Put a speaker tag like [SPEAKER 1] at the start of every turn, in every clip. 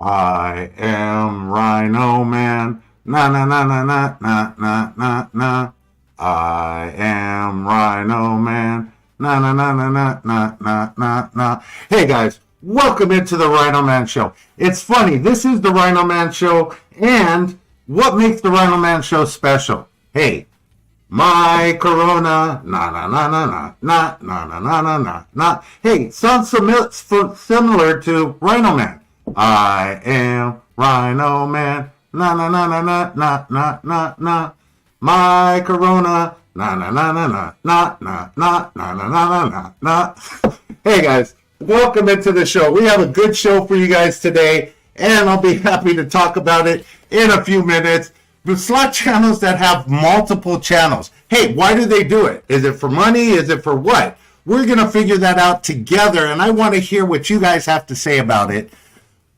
[SPEAKER 1] I am Rhino Man. Na na na na na na na na na. I am Rhino Man. Na na na na na na na na na. Hey guys, welcome into the Rhino Man Show. It's funny, this is the Rhino Man Show, and what makes the Rhino Man Show special? Hey, my Corona, na na na na na na na na na na na na. Hey, sounds similar to Rhino Man. I am Rhino Man, na na na na na na na na na. My Corona, na na na na na na na na na na na na na. Hey guys, welcome into the show. We have a good show for you guys today, and I'll be happy to talk about it in a few minutes. The slot channels that have multiple channels. Hey, why do they do it? Is it for money? Is it for what? We're going to figure that out together, and I want to hear what you guys have to say about it.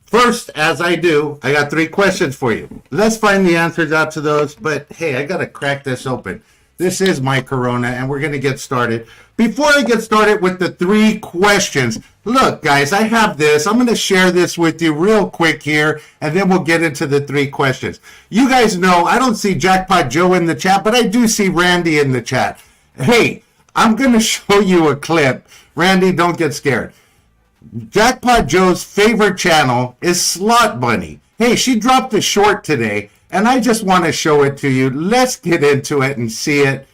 [SPEAKER 1] First, as I do, I got 3 questions for you. Let's find the answers out to those, but hey, I got to crack this open. This is my Corona, and we're going to get started. Before I get started with the 3 questions, look, guys, I have this. I'm going to share this with you real quick here, and then we'll get into the 3 questions. You guys know I don't see Jackpot Joe in the chat, but I do see Randy in the chat. Hey, I'm going to show you a clip. Randy, don't get scared. Jackpot Joe's favorite channel is Slot Bunny. Hey, she dropped a short today, and I just want to show it to you. Let's get into it and see it.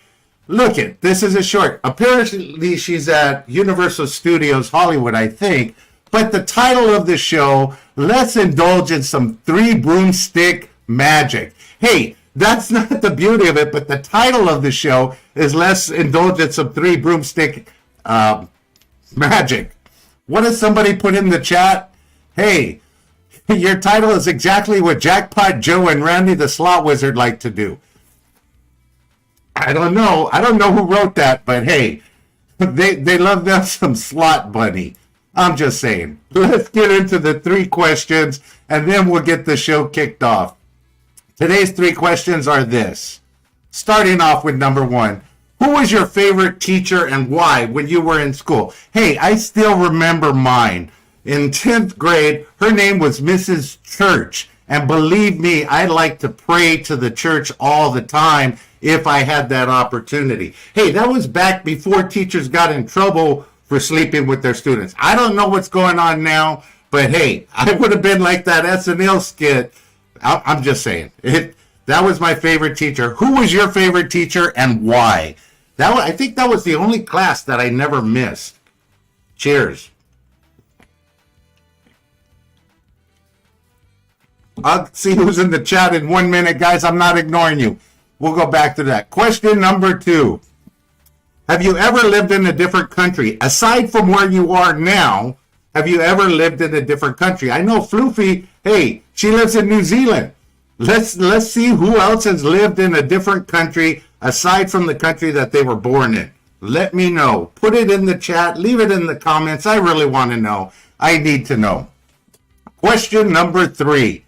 [SPEAKER 1] Look it, this is a short. Apparently she's at Universal Studios Hollywood, I think. But the title of the show, let's indulge in some 3 broomstick magic. Hey, that's not the beauty of it, but the title of the show is let's indulge in some 3 broomstick magic. What does somebody put in the chat? Hey, your title is exactly what Jackpot Joe and Randy the Slot Wizard like to do. I don't know who wrote that, but hey, they love them some Slot Bunny. I'm just saying. Let's get into the 3 questions, and then we'll get the show kicked off. Today's 3 questions are this. Starting off with number 1. Who was your favorite teacher and why when you were in school? Hey, I still remember mine. In 10th grade, her name was Mrs. Church. And believe me, I like to pray to the church all the time if I had that opportunity. Hey, that was back before teachers got in trouble for sleeping with their students. I don't know what's going on now, but hey, I would have been like that SNL skit. I'm just saying. That was my favorite teacher. Who was your favorite teacher and why? I think that was the only class that I never missed. Cheers. I'll see who's in the chat in 1 minute, guys. I'm not ignoring you. We'll go back to that. Question number 2. Have you ever lived in a different country? Aside from where you are now, have you ever lived in a different country? I know Floofy, hey, she lives in New Zealand. Let's see who else has lived in a different country aside from the country that they were born in. Let me know. Put it in the chat. Leave it in the comments. I really want to know. I need to know. Question number 3.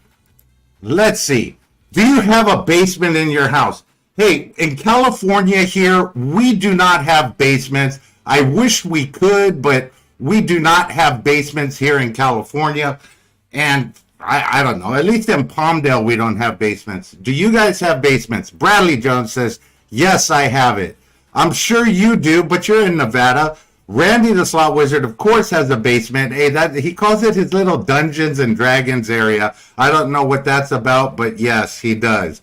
[SPEAKER 1] Let's see. Do you have a basement in your house? Hey, in California here, we do not have basements. I wish we could, but we do not have basements here in California. And I don't know. At least in Palmdale, we don't have basements. Do you guys have basements? Bradley Jones says, yes, I have it. I'm sure you do, but you're in Nevada. Randy the Slot Wizard, of course, has a basement. Hey, he calls it his little Dungeons and Dragons area. I don't know what that's about, but yes, he does.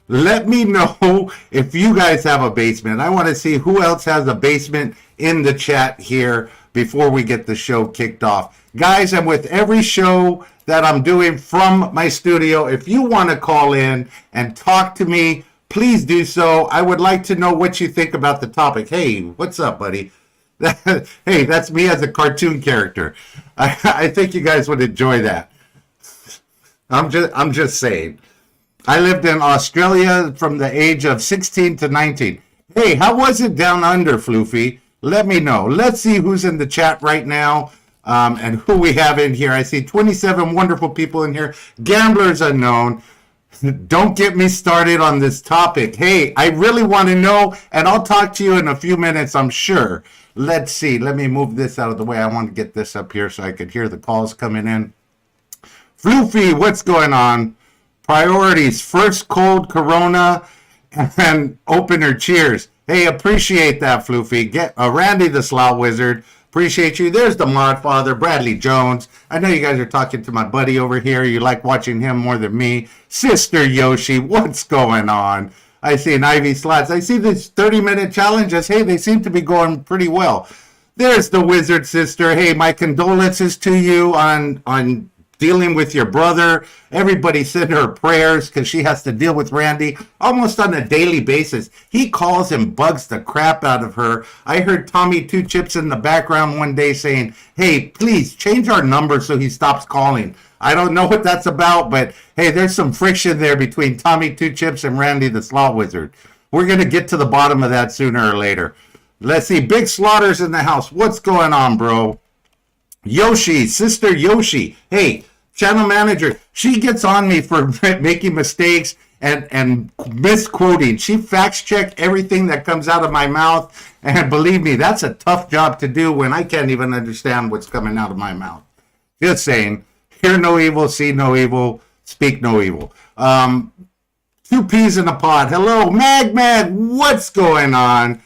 [SPEAKER 1] Let me know if you guys have a basement. I want to see who else has a basement in the chat here before we get the show kicked off. Guys, and with every show that I'm doing from my studio, if you want to call in and talk to me, please do so. I would like to know what you think about the topic. Hey, what's up, buddy? Hey, that's me as a cartoon character. I think you guys would enjoy that. I'm just saying. I lived in Australia from the age of 16 to 19. Hey, how was it down under, Floofy? Let me know. Let's see who's in the chat right now and who we have in here. I see 27 wonderful people in here. Gamblers Unknown. Don't get me started on this topic. Hey, I really want to know, and I'll talk to you in a few minutes, I'm sure. Let's see. Let me move this out of the way. I want to get this up here so I could hear the calls coming in. Floofy, what's going on? Priorities, first cold Corona and opener cheers. Hey, appreciate that, Floofy. Get Randy the Slot Wizard. Appreciate you. There's the Mod Father, Bradley Jones. I know you guys are talking to my buddy over here. You like watching him more than me. Sister Yoshi, what's going on? I see an Ivy Slots. I see these 30-minute challenges. Hey, they seem to be going pretty well. There's the Wizard Sister. Hey, my condolences to you on dealing with your brother. Everybody send her prayers because she has to deal with Randy almost on a daily basis. He calls and bugs the crap out of her. I heard Tommy Two Chips in the background one day saying, hey, please change our number so he stops calling. I don't know what that's about, but hey, there's some friction there between Tommy Two Chips and Randy the Slot Wizard. We're going to get to the bottom of that sooner or later. Let's see. Big Slaughter's in the house. What's going on, bro? Yoshi, Sister Yoshi. Hey, channel manager, she gets on me for making mistakes and misquoting. She facts check everything that comes out of my mouth. And believe me, that's a tough job to do when I can't even understand what's coming out of my mouth. Just saying, hear no evil, see no evil, speak no evil. Two peas in a pod. Hello, Mag, what's going on?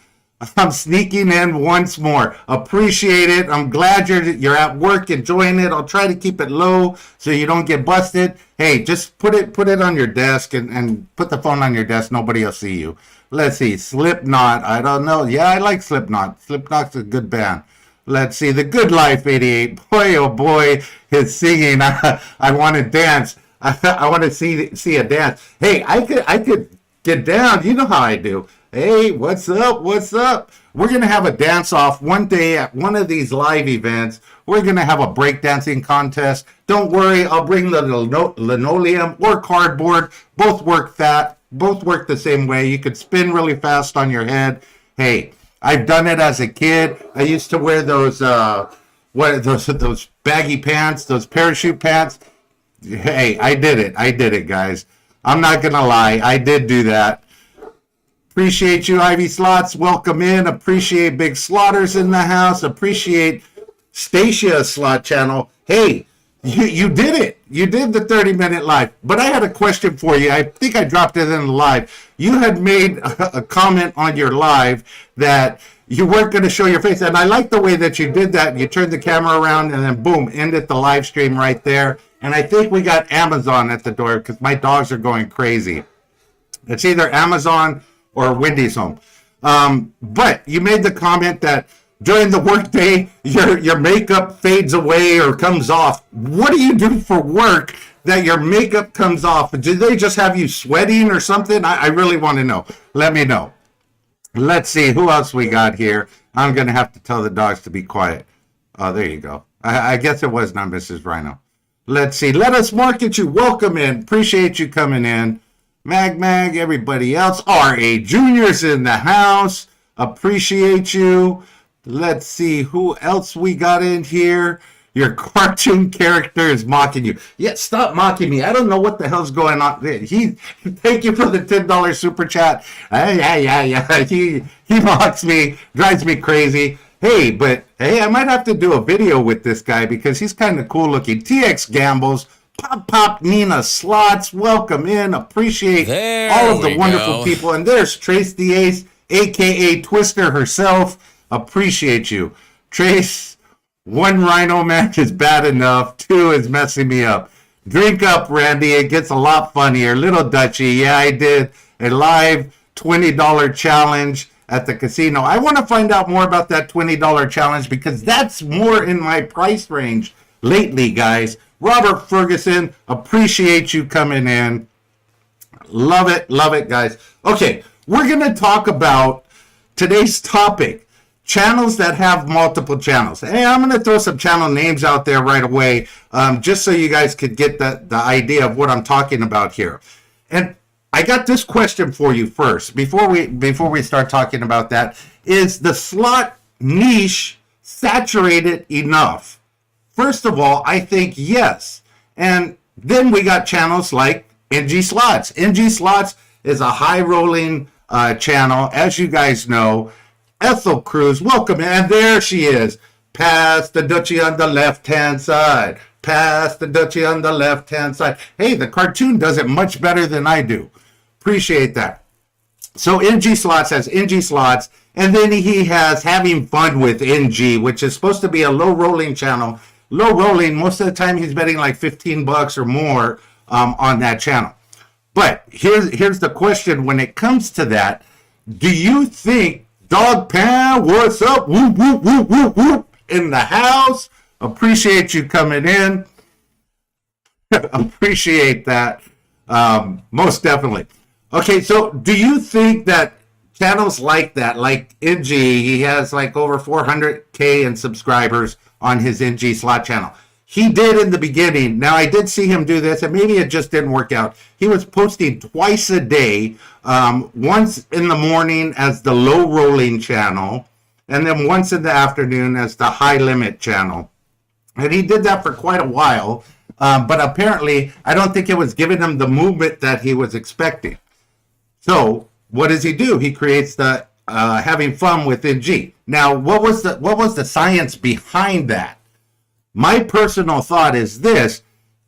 [SPEAKER 1] I'm sneaking in once more. Appreciate it. I'm glad you're at work enjoying it. I'll try to keep it low so you don't get busted. Hey, just put it on your desk and put the phone on your desk. Nobody will see you. Let's see. Slipknot. I don't know. Yeah, I like Slipknot. Slipknot's a good band. Let's see. The Good Life 88. Boy, oh boy, his singing. I want to dance. I want to see a dance. Hey, I could get down. You know how I do. Hey, what's up? What's up? We're going to have a dance-off one day at one of these live events. We're going to have a breakdancing contest. Don't worry, I'll bring the linoleum or cardboard. Both work the same way. You could spin really fast on your head. Hey, I've done it as a kid. I used to wear those baggy pants, those parachute pants. Hey, I did it, guys. I'm not going to lie. I did do that. Appreciate you, Ivy Slots. Welcome in. Appreciate Big Slaughters in the house. Appreciate Stacia Slot Channel. Hey, you did it. You did the 30-minute live. But I had a question for you. I think I dropped it in the live. You had made a comment on your live that you weren't going to show your face. And I like the way that you did that. You turned the camera around and then boom, ended the live stream right there. And I think we got Amazon at the door because my dogs are going crazy. It's either Amazon or Wendy's home. But you made the comment that during the workday, your makeup fades away or comes off. What do you do for work that your makeup comes off? Do they just have you sweating or something? I really want to know. Let me know. Let's see who else we got here. I'm going to have to tell the dogs to be quiet. Oh, there you go. I guess it was not Mrs. Rhino. Let's see. Let us market you. Welcome in. Appreciate you coming in. Mag, everybody else. R.A. Jr.'s in the house. Appreciate you. Let's see who else we got in here. Your cartoon character is mocking you. Yeah, stop mocking me. I don't know what the hell's going on. Thank you for the $10 super chat. Yeah. He mocks me, drives me crazy. Hey, I might have to do a video with this guy because he's kind of cool looking. TX Gambles. Pop Nina Slots, welcome in. Appreciate all of the wonderful people. And there's Trace the Ace, a.k.a. Twister herself. Appreciate you. Trace, one Rhino match is bad enough. Two is messing me up. Drink up, Randy. It gets a lot funnier. Little Dutchie, yeah, I did a live $20 challenge at the casino. I want to find out more about that $20 challenge because that's more in my price range lately, guys. Robert Ferguson, appreciate you coming in. Love it, guys. Okay, we're going to talk about today's topic, channels that have multiple channels. Hey, I'm going to throw some channel names out there right away, just so you guys could get the idea of what I'm talking about here. And I got this question for you first, before we start talking about that. Is the slot niche saturated enough? First of all, I think yes. And then we got channels like NG Slots. NG Slots is a high-rolling channel, as you guys know. Ethel Cruz, welcome. And there she is. Pass the Dutchie on the left-hand side. Pass the Dutchie on the left-hand side. Hey, the cartoon does it much better than I do. Appreciate that. So NG Slots has NG Slots, and then he has Having Fun with NG, which is supposed to be a low-rolling channel. Low-rolling, most of the time he's betting like $15 or more on that channel. But here's the question when it comes to that. Do you think Dog Pound, what's up? Whoop, whoop, whoop, whoop, whoop, in the house. Appreciate you coming in. Appreciate that. Most definitely. Okay, so do you think that channels like that, like NG, he has like over 400K in subscribers on his NG slot channel. He did in the beginning. Now, I did see him do this, and maybe it just didn't work out. He was posting twice a day, once in the morning as the low-rolling channel, and then once in the afternoon as the high-limit channel. And he did that for quite a while, but apparently, I don't think it was giving him the movement that he was expecting. So, what does he do? He creates the Having Fun with NG. Now, what was the science behind that? My personal thought is this: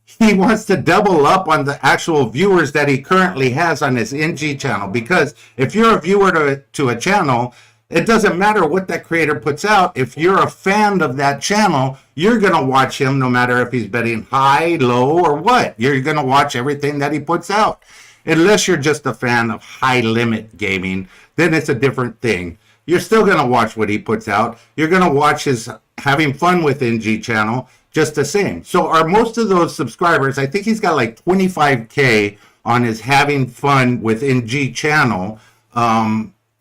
[SPEAKER 1] he wants to double up on the actual viewers that he currently has on his NG channel. Because if you're a viewer to a channel, it doesn't matter what that creator puts out. If you're a fan of that channel, you're going to watch him no matter if he's betting high, low, or what. You're going to watch everything that he puts out. Unless you're just a fan of high limit gaming, then it's a different thing. You're still going to watch what he puts out. You're going to watch his Having Fun with NG channel just the same. So are most of those subscribers, I think he's got like 25K on his Having Fun with NG channel.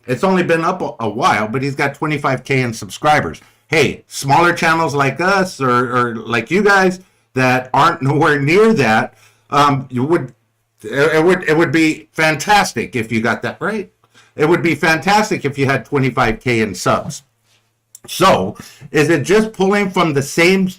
[SPEAKER 1] It's only been up a while, but he's got 25K in subscribers. Hey, smaller channels like us or like you guys that aren't nowhere near that, it would be fantastic if you got that right. It would be fantastic if you had 25K in subs. So, is it just pulling from the same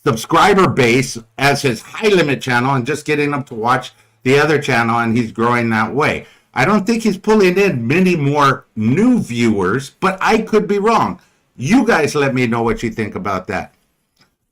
[SPEAKER 1] subscriber base as his high limit channel and just getting them to watch the other channel and he's growing that way? I don't think he's pulling in many more new viewers, but I could be wrong. You guys let me know what you think about that.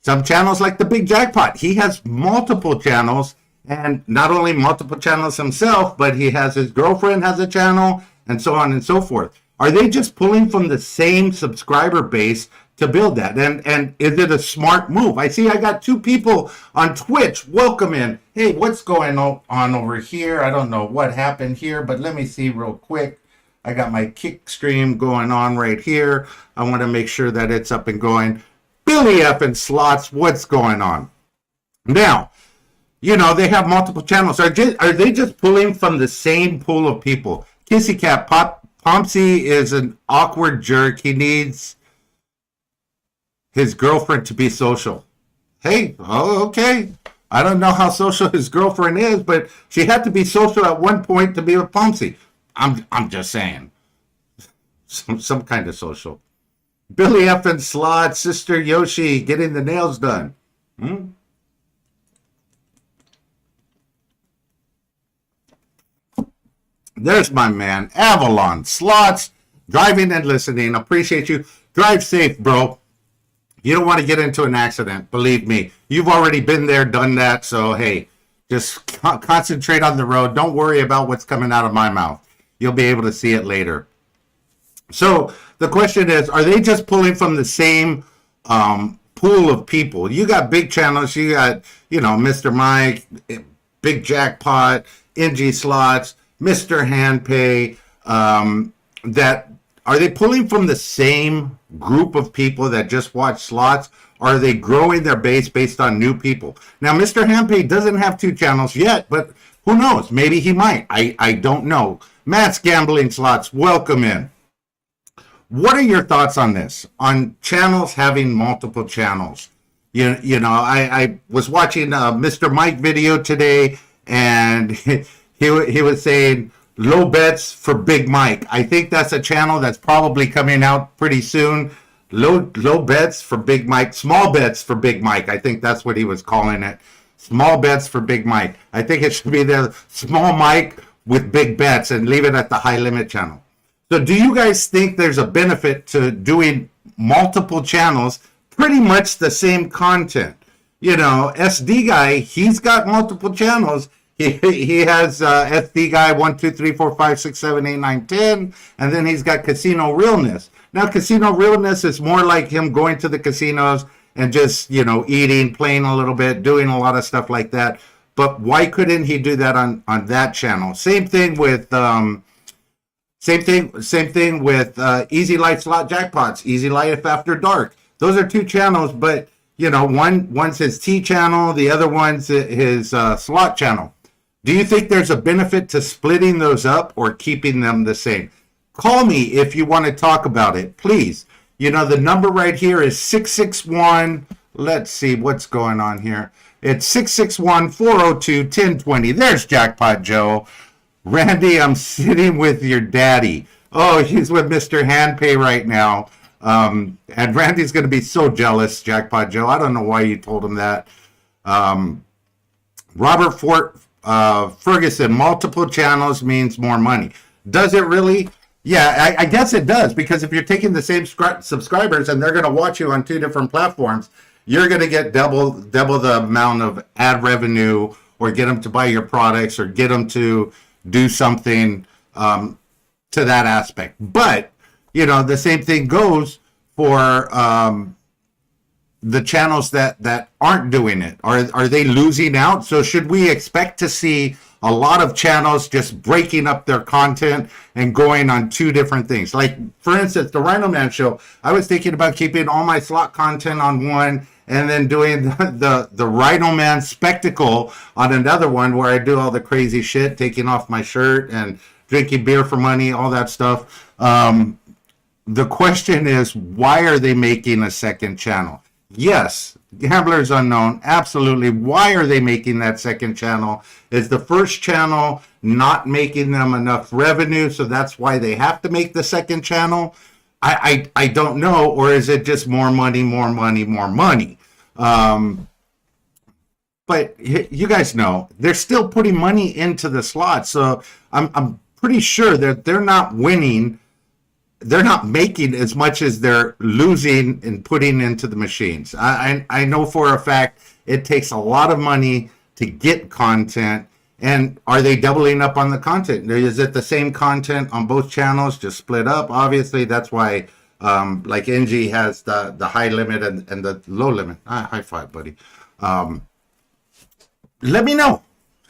[SPEAKER 1] Some channels like the Big Jackpot, he has multiple channels, and not only multiple channels himself, but he has his girlfriend has a channel, and so on and so forth. Are they just pulling from the same subscriber base to build that? And is it a smart move? I see I got two people on Twitch. Welcome in. Hey, what's going on over here? I don't know what happened here, but let me see real quick. I got my kick stream going on right here. I want to make sure that it's up and going. Billy F and Slots, what's going on? Now, you know, they have multiple channels. Are they just pulling from the same pool of people? Kissy Cat Pompsy is an awkward jerk. He needs his girlfriend to be social. Hey, okay. I don't know how social his girlfriend is, but she had to be social at one point to be with Pompsy. I'm just saying. Some kind of social. Billy F and Slot, Sister Yoshi, getting the nails done. There's my man, Avalon Slots, driving and listening. Appreciate you. Drive safe, bro. You don't want to get into an accident. Believe me. You've already been there, done that. So, hey, just concentrate on the road. Don't worry about what's coming out of my mouth. You'll be able to see it later. So, the question is, are they just pulling from the same pool of people? You got big channels. You got, you know, Mr. Mike, Big Jackpot, NG Slots, Mr. Handpay, that are they pulling from the same group of people that just watch slots? Or are they growing their base based on new people? Now, Mr. Handpay doesn't have two channels yet, but who knows? Maybe he might. I don't know. Matt's Gambling Slots, welcome in. What are your thoughts on this? On channels having multiple channels? You know, I was watching a Mr. Mike video today, and he was saying low bets for Big Mike. I think that's a channel that's probably coming out pretty soon. Low bets for Big Mike. Small bets for Big Mike. I think that's what he was calling it. Small bets for Big Mike. I think it should be the Small Mike with big bets and leave it at the high limit channel. So do you guys think there's a benefit to doing multiple channels pretty much the same content. You know, SD guy, he's got multiple channels. He has SD guy 1, 2, 3, 4, 5, 6, 7, 8, 9, 10, and then he's got Casino Realness. Now, Casino Realness is more like him going to the casinos and just, you know, eating, playing a little bit, doing a lot of stuff like that. But why couldn't he do that on that channel? Same thing with Easy Life Slot Jackpots, Easy Life After Dark. Those are two channels, but you know, one's his T channel, the other one's his slot channel. Do you think there's a benefit to splitting those up or keeping them the same? Call me if you want to talk about it, please. You know, the number right here is 661. Let's see what's going on here. It's 661-402-1020. There's Jackpot Joe. Randy, I'm sitting with your daddy. Oh, he's with Mr. Handpay right now. And Randy's going to be so jealous, Jackpot Joe. I don't know why you told him that. Robert Ferguson, multiple channels means more money. Does it really? Yeah, I guess it does, because if you're taking the same subscribers and they're going to watch you on two different platforms, you're going to get double the amount of ad revenue, or get them to buy your products, or get them to do something to that aspect. But, you know, the same thing goes for the channels that aren't doing it. Are they losing out? So should we expect to see a lot of channels just breaking up their content and going on two different things? Like, for instance, the RhinoMan show, I was thinking about keeping all my slot content on one, and then doing the RhinoMan spectacle on another one, where I do all the crazy shit, taking off my shirt and drinking beer for money, all that stuff. The question is, why are they making a second channel? Yes, Gamblers Unknown, absolutely. Why are they making that second channel? Is the first channel not making them enough revenue, so that's why they have to make the second channel? I don't know. Or is it just more money, more money, more money? But you guys know, they're still putting money into the slots, so I'm pretty sure that they're not winning. They're not making as much as they're losing and putting into the machines. I know for a fact it takes a lot of money to get content. And are they doubling up on the content? Is it the same content on both channels, just split up? Obviously, that's why like NG has the high limit and the low limit. High five, buddy. Let me know.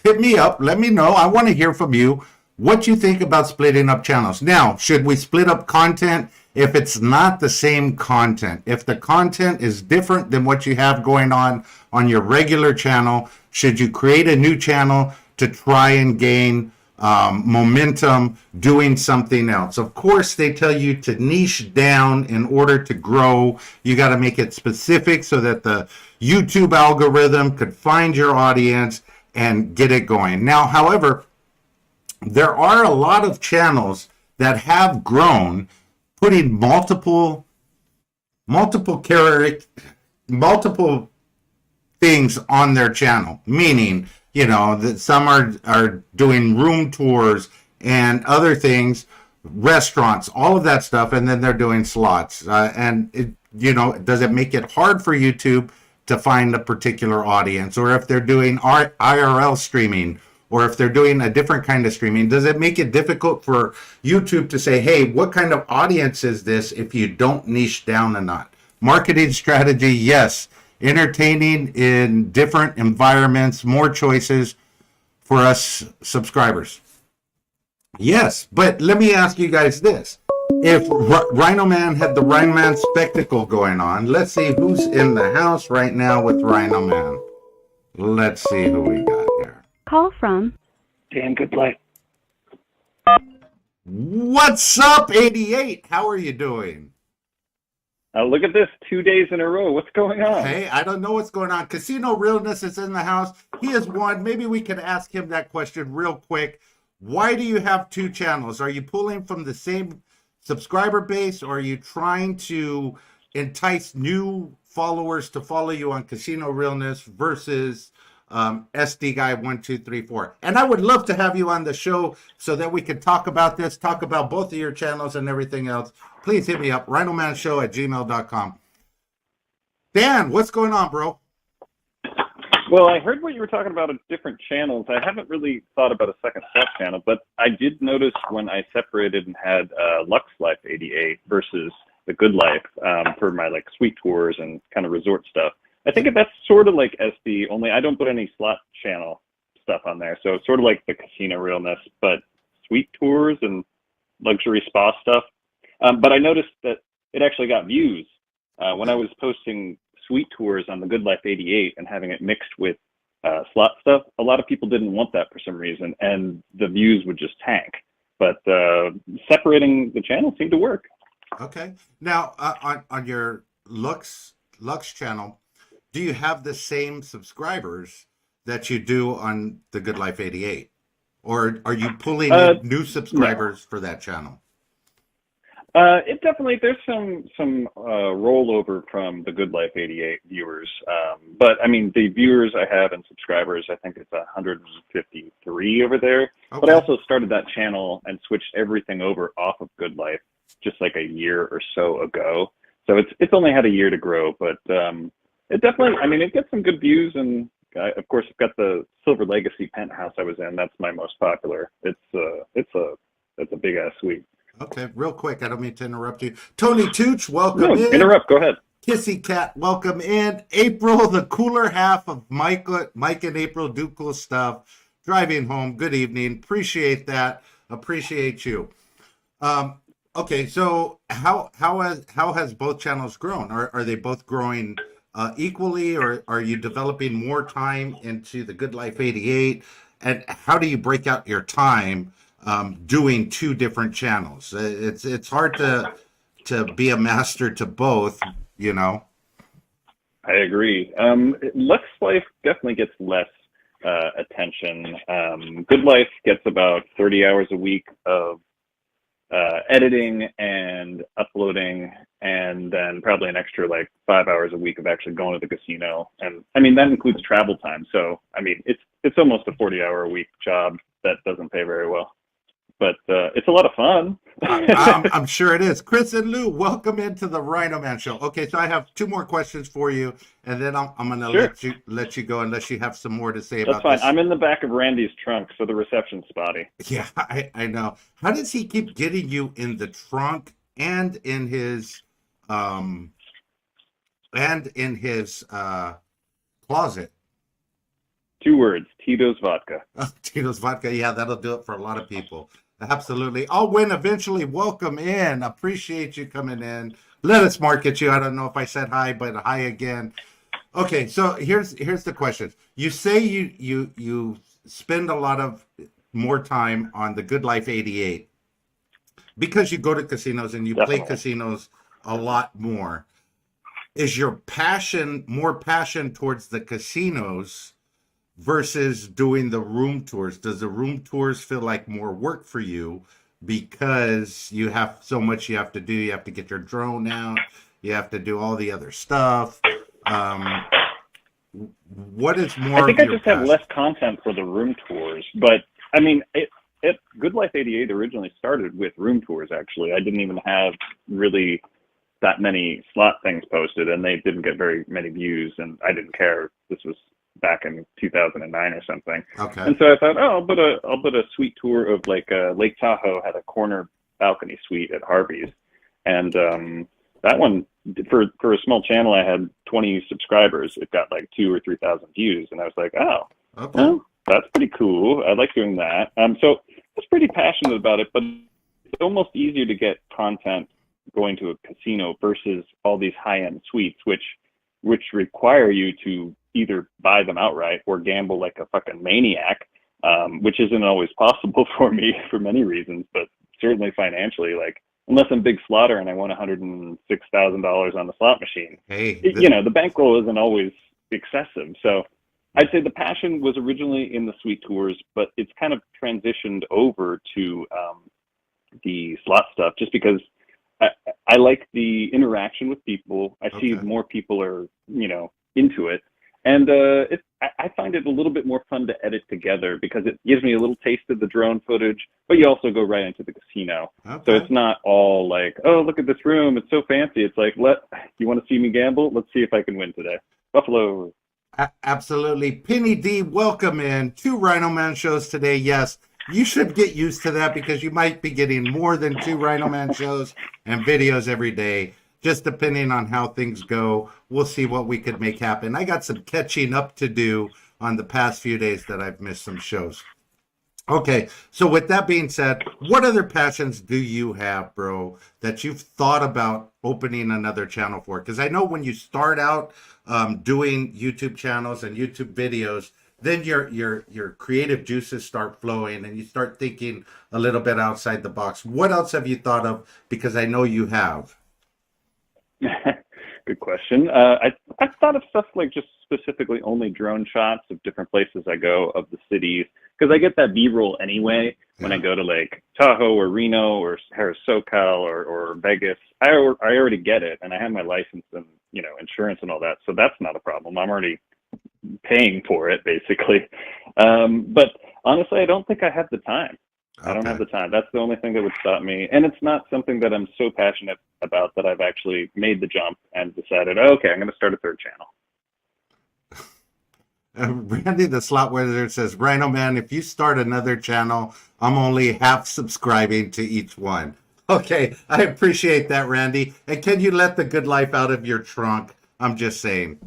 [SPEAKER 1] Hit me up. Let me know. I want to hear from you what you think about splitting up channels. Now, should we split up content if it's not the same content? If the content is different than what you have going on your regular channel, should you create a new channel to try and gain momentum doing something else? Of course, they tell you to niche down in order to grow. You got to make it specific so that the YouTube algorithm could find your audience and get it going. Now, however, there are a lot of channels that have grown, putting multiple things on their channel, meaning, you know, that some are doing room tours and other things, restaurants, all of that stuff, and then they're doing slots. And it, you know, does it make it hard for YouTube to find a particular audience? Or if they're doing IRL streaming, or if they're doing a different kind of streaming, does it make it difficult for YouTube to say, hey, what kind of audience is this, if you don't niche down enough? Marketing strategy, yes. Entertaining in different environments, more choices for us subscribers. Yes, but let me ask you guys this. If RhinoMan had the RhinoMan spectacle going on, let's see who's in the house right now with RhinoMan. Let's see who we got here.
[SPEAKER 2] Call from
[SPEAKER 3] Dan Goodlight.
[SPEAKER 1] What's up, 88? How are you doing?
[SPEAKER 3] Look at this, 2 days in a row. What's going on?
[SPEAKER 1] Hey, I don't know what's going on. Casino Realness is in the house. He has won. Maybe we could ask him that question real quick. Why do you have two channels? Are you pulling from the same subscriber base, or are you trying to entice new followers to follow you on Casino Realness versus SD Guy 1234? And I would love to have you on the show so that we could talk about this, talk about both of your channels and everything else. Please hit me up, RhinoManShow@gmail.com. Dan, what's going on, bro?
[SPEAKER 3] Well, I heard what you were talking about at different channels. I haven't really thought about a second slot channel, but I did notice when I separated and had Lux Life 88 versus the Good Life for my like suite tours and kind of resort stuff. I think that's sort of like SD, only I don't put any slot channel stuff on there. So it's sort of like the casino realness, but suite tours and luxury spa stuff. But I noticed that it actually got views when I was posting suite tours on the Good Life 88 and having it mixed with slot stuff. A lot of people didn't want that for some reason, and the views would just tank. But separating the channels seemed to work.
[SPEAKER 1] Okay. Now, on your Lux channel, do you have the same subscribers that you do on the Good Life 88? Or are you pulling in new subscribers for that channel?
[SPEAKER 3] It definitely, there's some rollover from the Good Life 88 viewers. But I mean, the viewers I have and subscribers, I think it's 153 over there. Okay. But I also started that channel and switched everything over off of Good Life just like a year or so ago. So it's only had a year to grow, but it definitely, I mean, it gets some good views, and of course, I've got the Silver Legacy penthouse I was in. That's my most popular. It's a big ass suite.
[SPEAKER 1] Okay, real quick, I don't mean to interrupt you. Tony Tooch, welcome in.
[SPEAKER 3] Interrupt, go ahead.
[SPEAKER 1] Kissy Cat, welcome in. April, the cooler half of Mike and April do cool stuff. Driving home, good evening. Appreciate that. Appreciate you. Okay, so how has both channels grown? Are they both growing equally, or are you developing more time into the Good Life 88? And how do you break out your time doing two different channels? It's hard to be a master to both, you know.
[SPEAKER 3] I agree. Lux Life definitely gets less attention. Good Life gets about 30 hours a week of editing and uploading, and then probably an extra like 5 hours a week of actually going to the casino. And I mean, that includes travel time. So, I mean, it's almost a 40-hour a week job that doesn't pay very well. But it's a lot of fun.
[SPEAKER 1] I'm sure it is. Chris and Lou, welcome into the RhinoMan Show. Okay, so I have two more questions for you, and then I'm going to let you go unless you have some more to say about this.
[SPEAKER 3] That's fine. I'm in the back of Randy's trunk, so the reception's spotty.
[SPEAKER 1] Yeah, I know. How does he keep getting you in the trunk and in his closet?
[SPEAKER 3] 2 words: Tito's vodka.
[SPEAKER 1] Tito's vodka. Yeah, that'll do it for a lot of people. Absolutely. I'll win eventually. Welcome in. Appreciate you coming in. Let us market you. I don't know if I said hi, but hi again. Okay, so here's the question. You say you spend a lot of more time on the Good Life 88 because you go to casinos and you play casinos a lot more. Is your more passion towards the casinos versus doing the room tours? Does the room tours feel like more work for you because you have so much you have to do? You have to get your drone out. You have to do all the other stuff. What is more? I
[SPEAKER 3] think I just have less content for the room tours, but I mean, Good Life 88 originally started with room tours. Actually, I didn't even have really that many slot things posted, and they didn't get very many views, and I didn't care. This was back in 2009 or something. Okay. And so I thought, I'll put a suite tour of like Lake Tahoe had a corner balcony suite at Harvey's, and that one for a small channel I had 20 subscribers. It got like 2,000 or 3,000 views, and I was like, well, that's pretty cool. I like doing that. So I was pretty passionate about it, but it's almost easier to get content going to a casino versus all these high-end suites, which require you to either buy them outright or gamble like a fucking maniac, which isn't always possible for me for many reasons, but certainly financially, like unless I'm big slotter and I won $106,000 on the slot machine, the bankroll isn't always excessive. So I'd say the passion was originally in the suite tours, but it's kind of transitioned over to the slot stuff just because I like the interaction with people. I see more people are, into it. And I find it a little bit more fun to edit together because it gives me a little taste of the drone footage, but you also go right into the casino.
[SPEAKER 1] Okay.
[SPEAKER 3] So it's not all like, oh, look at this room, it's so fancy. It's like, you want to see me gamble? Let's see if I can win today. Buffalo.
[SPEAKER 1] Absolutely. Penny D, welcome in. 2 RhinoMan shows today. Yes, you should get used to that because you might be getting more than 2 RhinoMan shows and videos every day. Just depending on how things go, we'll see what we could make happen. I got some catching up to do on the past few days that I've missed some shows. Okay, so with that being said, what other passions do you have, bro, that you've thought about opening another channel for? Because I know when you start out doing YouTube channels and YouTube videos, then your creative juices start flowing and you start thinking a little bit outside the box. What else have you thought of? Because I know you have.
[SPEAKER 3] Good question. I thought of stuff like just specifically only drone shots of different places I go of the cities, because I get that B-roll anyway when I go to like Tahoe or Reno or Harris SoCal or Vegas. I already get it, and I have my license and insurance and all that, so that's not a problem. I'm already paying for it basically. But honestly, I don't think I have the time. I don't have the time. That's the only thing that would stop me. And it's not something that I'm so passionate about that I've actually made the jump and decided, okay, I'm going to start a 3rd channel.
[SPEAKER 1] Randy the Slot Wizard says, RhinoMan, if you start another channel, I'm only half subscribing to each one. Okay, I appreciate that, Randy. And can you let the good life out of your trunk? I'm just saying.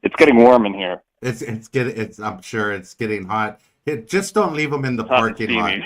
[SPEAKER 3] It's getting warm in here.
[SPEAKER 1] I'm sure it's getting hot. Just don't leave them in the parking lot,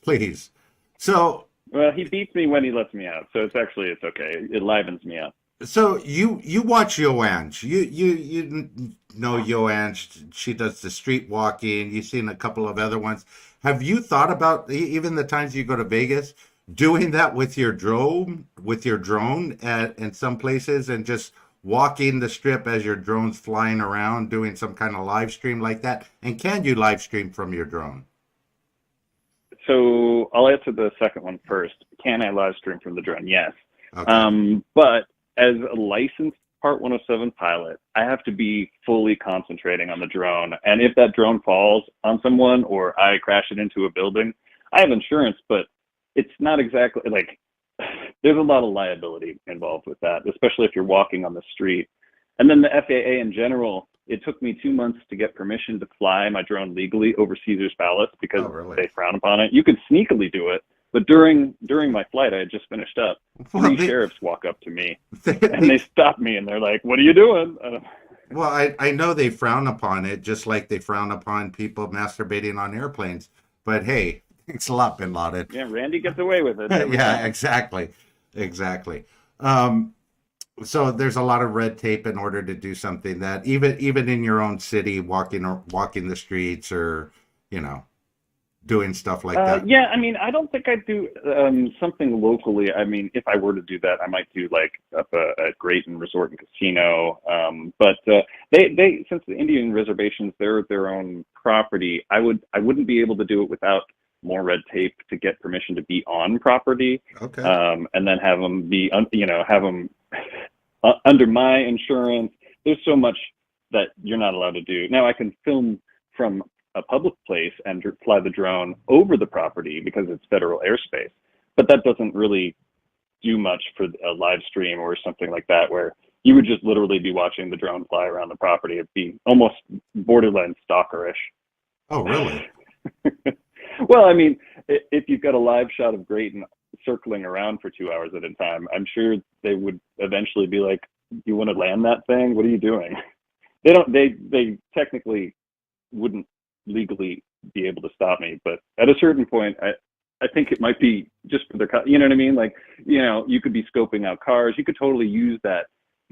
[SPEAKER 1] please. So,
[SPEAKER 3] well, he beats me when he lets me out, so it's okay. It livens me up.
[SPEAKER 1] So you watch Yoange. You know Yoange. She does the street walking. You've seen a couple of other ones. Have you thought about even the times you go to Vegas doing that with your drone in some places and just walking the strip as your drone's flying around, doing some kind of live stream like that? And can you live stream from your drone?
[SPEAKER 3] So I'll answer the second one first. Can I live stream from the drone? Yes.
[SPEAKER 1] Okay.
[SPEAKER 3] But as a licensed Part 107 pilot, I have to be fully concentrating on the drone. And if that drone falls on someone or I crash it into a building, I have insurance, but it's not exactly like, there's a lot of liability involved with that, especially if you're walking on the street. And then the FAA in general, it took me 2 months to get permission to fly my drone legally over Caesar's Palace because they frown upon it. You could sneakily do it, but during my flight, I had just finished up. 3 sheriffs walk up to me and they stop me and they're like, "What are you doing?"
[SPEAKER 1] Well, I know they frown upon it, just like they frown upon people masturbating on airplanes. But hey, thanks a lot, Bin Laden.
[SPEAKER 3] Yeah, Randy gets away with it.
[SPEAKER 1] Yeah, exactly. So there's a lot of red tape in order to do something that even in your own city, walking the streets or doing stuff like that.
[SPEAKER 3] Yeah, I mean, I don't think I'd do something locally. I mean, if I were to do that, I might do like up a Grayton Resort and Casino. But they since the Indian reservations, they're their own property. I wouldn't be able to do it without more red tape to get permission to be on property.
[SPEAKER 1] Okay.
[SPEAKER 3] And then have them be, have them under my insurance. There's so much that you're not allowed to do. Now I can film from a public place and fly the drone over the property because it's federal airspace, but that doesn't really do much for a live stream or something like that, where you would just literally be watching the drone fly around the property. It'd be almost borderline stalkerish.
[SPEAKER 1] Oh, really?
[SPEAKER 3] Well, I mean, if you've got a live shot of Grayton circling around for 2 hours at a time, I'm sure they would eventually be like, "You want to land that thing? What are you doing?" They technically wouldn't legally be able to stop me, but at a certain point, I think it might be just for their, you know what I mean? Like, you could be scoping out cars. You could totally use that.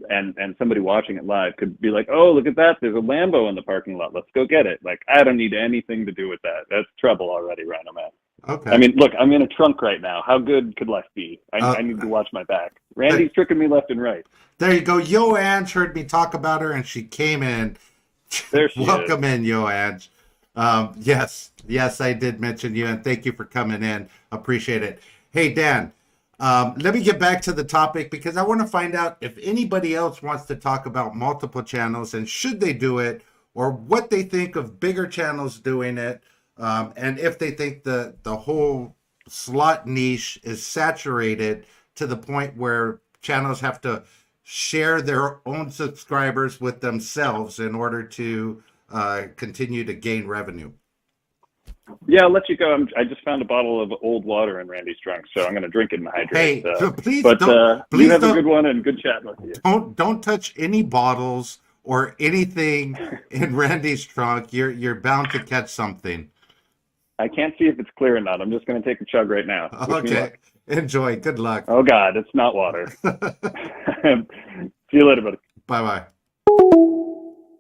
[SPEAKER 3] And somebody watching it live could be like, "Oh, look at that. There's a Lambo in the parking lot. Let's go get it." Like, I don't need anything to do with that. That's trouble already, RhinoMan.
[SPEAKER 1] Okay.
[SPEAKER 3] I mean, look, I'm in a trunk right now. How good could life be? I need to watch my back. Randy's tricking me left and right.
[SPEAKER 1] There you go. Yoange heard me talk about her and she came in.
[SPEAKER 3] There she
[SPEAKER 1] Welcome
[SPEAKER 3] is.
[SPEAKER 1] in, Yoange. Yes, I did mention you and thank you for coming in. Appreciate it. Hey, Dan, Let me get back to the topic because I want to find out if anybody else wants to talk about multiple channels and should they do it, or what they think of bigger channels doing it, and if they think the whole slot niche is saturated to the point where channels have to share their own subscribers with themselves in order to continue to gain revenue.
[SPEAKER 3] Yeah, I'll let you go. I just found a bottle of old water in Randy's trunk, so I'm going to drink it and hydrate.
[SPEAKER 1] Hey, please
[SPEAKER 3] but
[SPEAKER 1] don't.
[SPEAKER 3] you have a good one and good chatting with you.
[SPEAKER 1] Don't touch any bottles or anything in Randy's trunk. You're bound to catch something.
[SPEAKER 3] I can't see if it's clear or not. I'm just going to take a chug right now.
[SPEAKER 1] Okay. Enjoy. Good luck.
[SPEAKER 3] Oh, God, it's not water. See you later, buddy.
[SPEAKER 1] Bye-bye.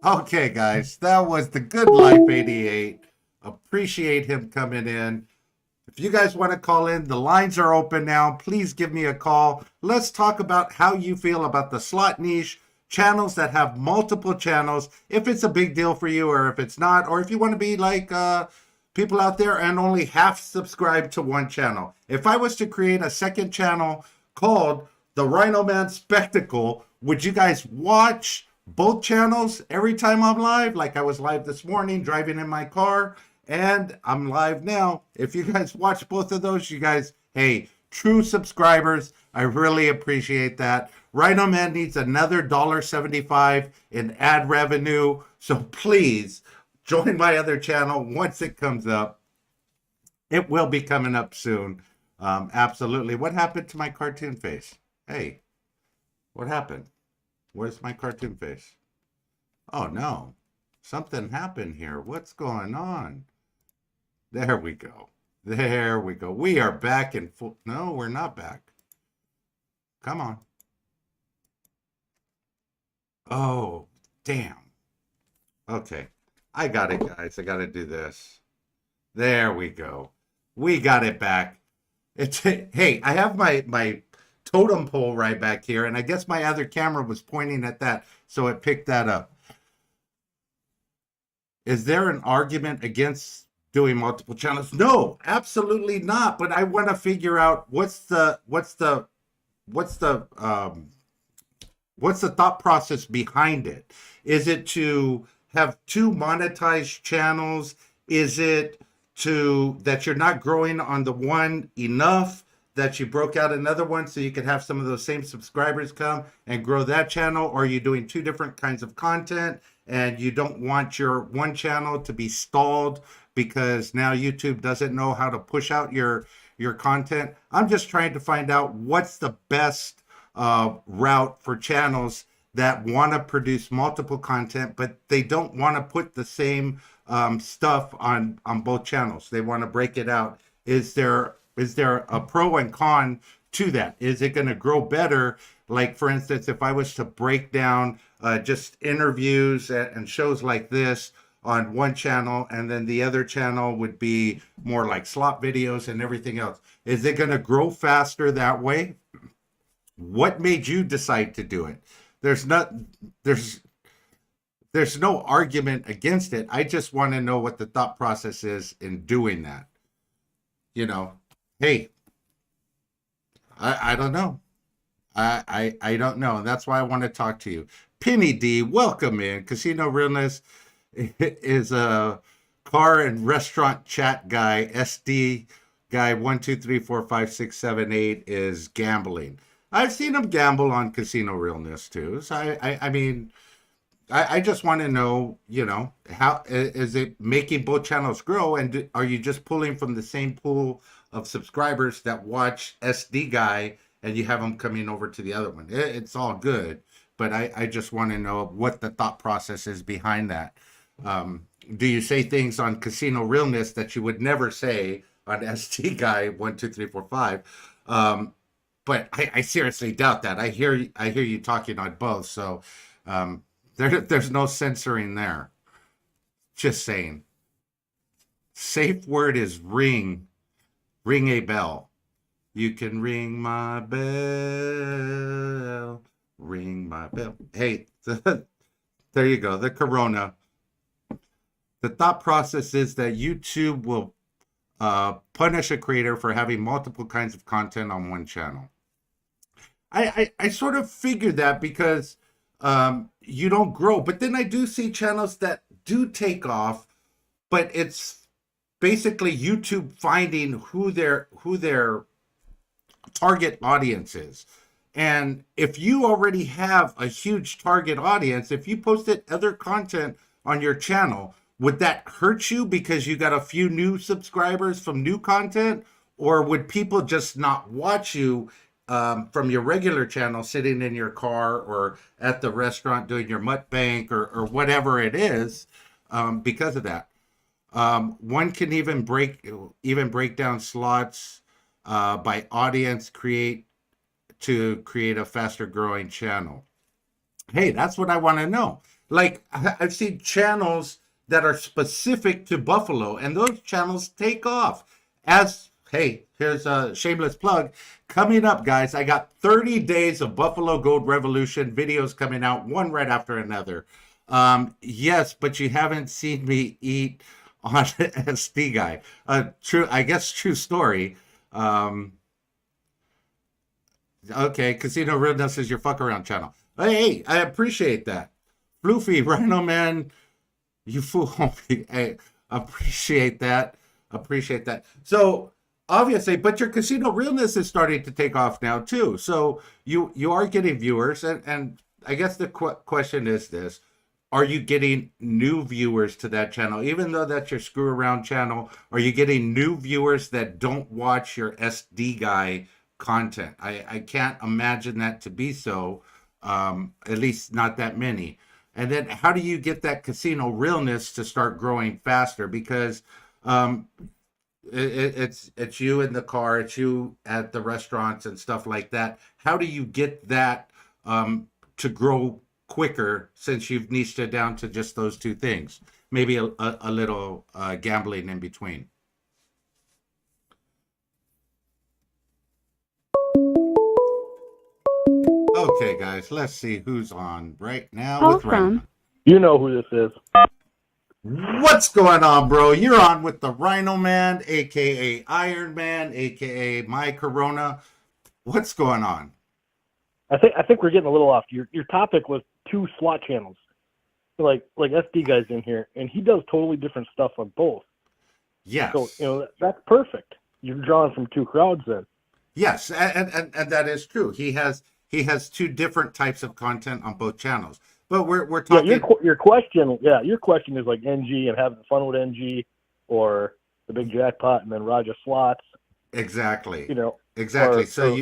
[SPEAKER 1] Okay, guys. That was the Good Life 88. Appreciate him coming in. If you guys want to call in, the lines are open now. Please give me a call. Let's talk about how you feel about the slot niche, channels that have multiple channels, if it's a big deal for you or if it's not, or if you want to be like people out there and only half subscribe to one channel. If I was to create a second channel called the RhinoMan Spectacle, would you guys watch both channels every time I'm live? Like I was live this morning driving in my car, and I'm live now. If you guys watch both of those, you guys, hey, true subscribers, I really appreciate that. RhinoMan needs another $1.75 in ad revenue, so please join my other channel once it comes up. It will be coming up soon. Absolutely. What happened to my cartoon face? Hey, what happened? Where's my cartoon face? Oh, no. Something happened here. What's going on? There we go. There we go. We are back in full. No, we're not back. Come on. Oh, damn. Okay. I got it, guys. I got to do this. There we go. We got it back. Hey, I have my totem pole right back here, and I guess my other camera was pointing at that, so it picked that up. Is there an argument against doing multiple channels? No, absolutely not. But I want to figure out what's the thought process behind it. Is it to have two monetized channels? Is it to that you're not growing on the one enough that you broke out another one so you could have some of those same subscribers come and grow that channel? Or are you doing two different kinds of content and you don't want your one channel to be stalled because now YouTube doesn't know how to push out your content? I'm just trying to find out what's the best route for channels that want to produce multiple content, but they don't want to put the same stuff on both channels. They want to break it out. Is there a pro and con to that? Is it going to grow better? Like, for instance, if I was to break down just interviews and shows like this on one channel, and then the other channel would be more like slot videos and everything else, is it going to grow faster that way? What made you decide to do it? There's no argument against it. I just want to know what the thought process is in doing that. You know, hey, I don't know. I don't know. And that's why I want to talk to you. Penny D, welcome in. Casino Realness is a car and restaurant chat guy. SD guy 1, 2, 3, 4, 5, 6, 7, 8 is gambling. I've seen him gamble on Casino Realness too. So I mean, I just want to know, you know, how is it making both channels grow? And are you just pulling from the same pool of subscribers that watch SD guy and you have them coming over to the other one? It's all good, but I just want to know what the thought process is behind that. Do you say things on Casino Realness that you would never say on SD guy 1, 2, 3, 4, 5? But I seriously doubt that. I hear you talking on both, so there's no censoring there. Just saying. Safe word is ring. Ring a bell. You can ring my bell. Ring my bell. Hey, there you go. The Corona. The thought process is that YouTube will punish a creator for having multiple kinds of content on one channel. I sort of figured that because you don't grow. But then I do see channels that do take off, but it's basically YouTube finding who their target audience is. And if you already have a huge target audience, if you posted other content on your channel, would that hurt you because you got a few new subscribers from new content? Or would people just not watch you from your regular channel sitting in your car or at the restaurant doing your mukbang or whatever it is because of that? One can even break down slots by audience create a faster growing channel. Hey, that's what I want to know. Like I've seen channels that are specific to Buffalo, and those channels take off. As hey, here's a shameless plug. Coming up, guys, I got 30 days of Buffalo Gold Revolution videos coming out, one right after another. Yes, but you haven't seen me eat on SD Guy. True, I guess true story. Um, Okay, Casino Realness is your fuck around channel. Hey, I appreciate that. Floofy, Rhino Man, you fool homie. Hey, appreciate that. Appreciate that. So obviously, but your Casino Realness is starting to take off now too. So you are getting viewers, and I guess the question is this: are you getting new viewers to that channel, even though that's your screw around channel? Are you getting new viewers that don't watch your SD Guy content? I can't imagine that to be so, at least not that many. And then how do you get that Casino Realness to start growing faster? Because um, it's you in the car, it's you at the restaurants and stuff like that. How do you get that to grow quicker since you've niched it down to just those two things? Maybe a little gambling in between. Okay, guys, let's see who's on right now with Rhino.
[SPEAKER 2] You know who this is.
[SPEAKER 1] What's going on, bro? You're on with the Rhino Man, aka Iron Man, aka My Corona. What's going on?
[SPEAKER 2] I think we're getting a little off. Your topic was 2 slot channels, like SD Guy's in here, and he does totally different stuff on both.
[SPEAKER 1] Yes.
[SPEAKER 2] So that's perfect. You're drawing from 2 crowds then.
[SPEAKER 1] Yes, and that is true. He has 2 different types of content on both channels. But we're talking.
[SPEAKER 2] Yeah, your question is like NG and having fun with NG, or the big jackpot and then Raja slots.
[SPEAKER 1] Exactly.
[SPEAKER 2] Exactly.
[SPEAKER 1] So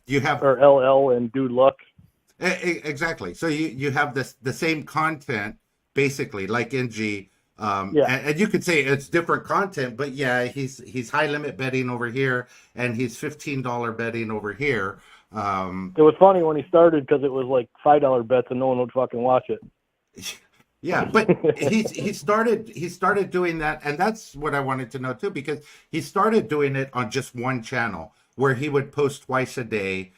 [SPEAKER 1] you have
[SPEAKER 2] or LL and Dude Luck.
[SPEAKER 1] Exactly. So you have the same content basically like NG. And you could say it's different content, but yeah, he's high limit betting over here, and he's $15 betting over here.
[SPEAKER 2] It was funny when he started because it was like $5 bets and no one would fucking watch it.
[SPEAKER 1] Yeah, but he started doing that, and that's what I wanted to know too, because he started doing it on just one channel where he would post twice a day.